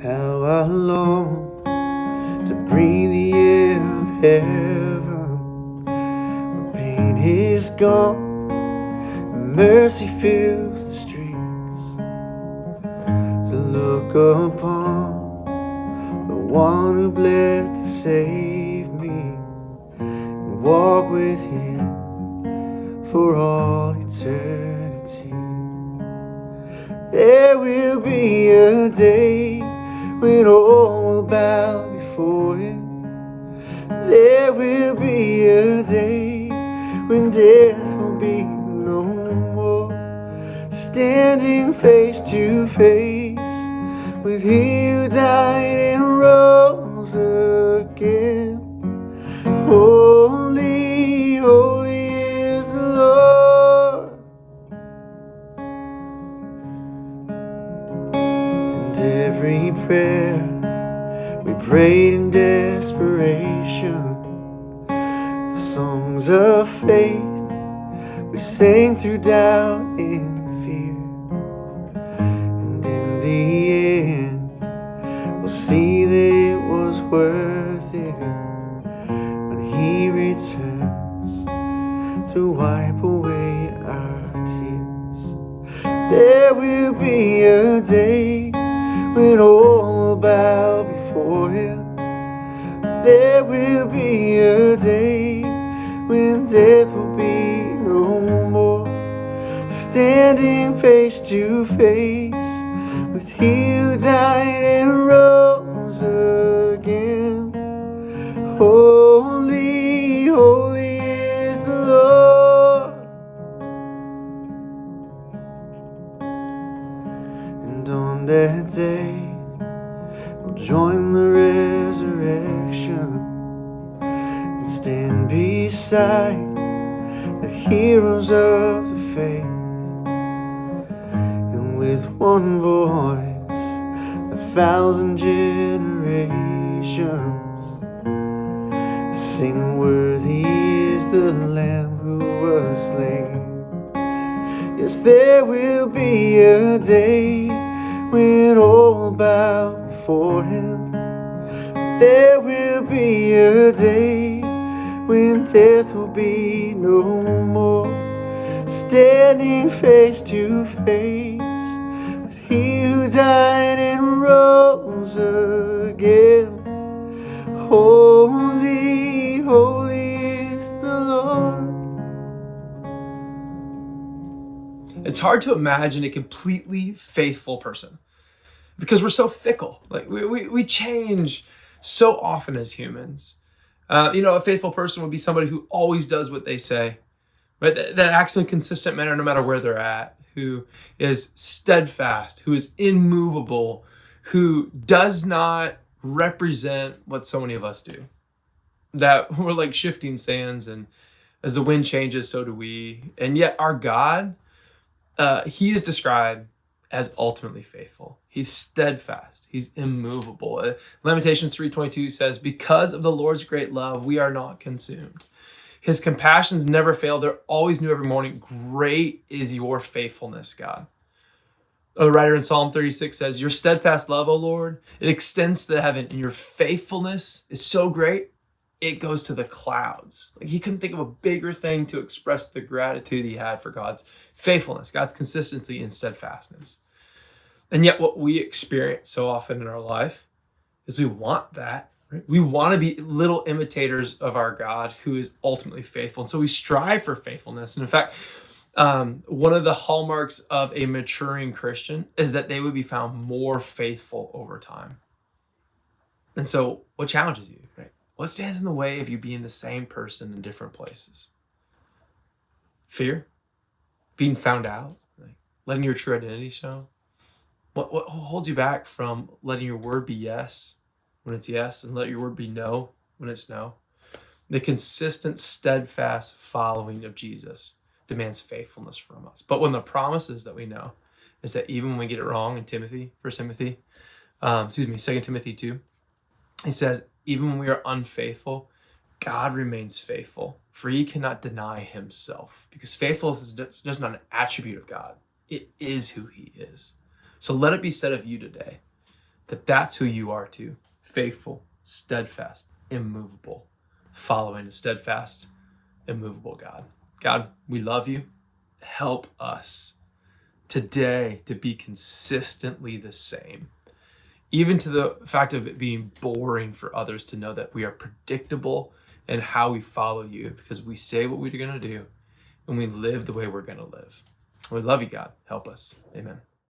How I long to breathe the air of heaven, where pain is gone and mercy fills the streets, to look upon the one who bled to save me and walk with him for all eternity. There will be a day when all will bow before him. There will be a day when death will be no more, standing face to face with he who died and rose again. Holy, holy is the Lord. And every prayer we prayed in desperation, the songs of faith we sang through doubt and fear, and in the end we'll see that it was worth it when he returns to wipe away our tears. There will be a day when all will bow before him. There will be a day when death will be no more, standing face to face with he who died and rose again. Holy, holy is the Lord. And on that day we'll join the resurrection and stand beside the heroes of the faith, and with one voice 1,000 generations sing, worthy is the Lamb who was slain. Yes, there will be a day when all bow before him. There will be a day when death will be no more, standing face to face with he who died and rose again. Holy, holy is the Lord. It's hard to imagine a completely faithful person because we're so fickle. Like we change so often as humans. A faithful person would be somebody who always does what they say, right? That acts in a consistent manner no matter where they're at, who is steadfast, who is immovable, who does not represent what so many of us do. That we're like shifting sands, and as the wind changes, so do we. And yet our God, he is described as ultimately faithful. He's steadfast. He's immovable. Lamentations 3:22 says, because of the Lord's great love, we are not consumed. His compassions never fail. They're always new every morning. Great is your faithfulness, God. A writer in Psalm 36 says, your steadfast love, O Lord, it extends to heaven, and your faithfulness is so great, it goes to the clouds. Like he couldn't think of a bigger thing to express the gratitude he had for God's faithfulness, God's consistency and steadfastness. And yet what we experience so often in our life is we want that, right? We want to be little imitators of our God who is ultimately faithful. And so we strive for faithfulness. And in fact, one of the hallmarks of a maturing Christian is that they would be found more faithful over time. And so what challenges you, right? What stands in the way of you being the same person in different places? Fear? Being found out? Like letting your true identity show? What holds you back from letting your word be yes when it's yes, and let your word be no when it's no? The consistent, steadfast following of Jesus demands faithfulness from us. But when the promises that we know is that even when we get it wrong in 2 Timothy 2, he says, even when we are unfaithful, God remains faithful, for he cannot deny himself, because faithfulness is just not an attribute of God. It is who he is. So let it be said of you today that that's who you are too. Faithful, steadfast, immovable, following a steadfast, immovable God. God, we love you. Help us today to be consistently the same. Even to the fact of it being boring for others to know that we are predictable in how we follow you because we say what we're going to do and we live the way we're going to live. We love you, God. Help us. Amen.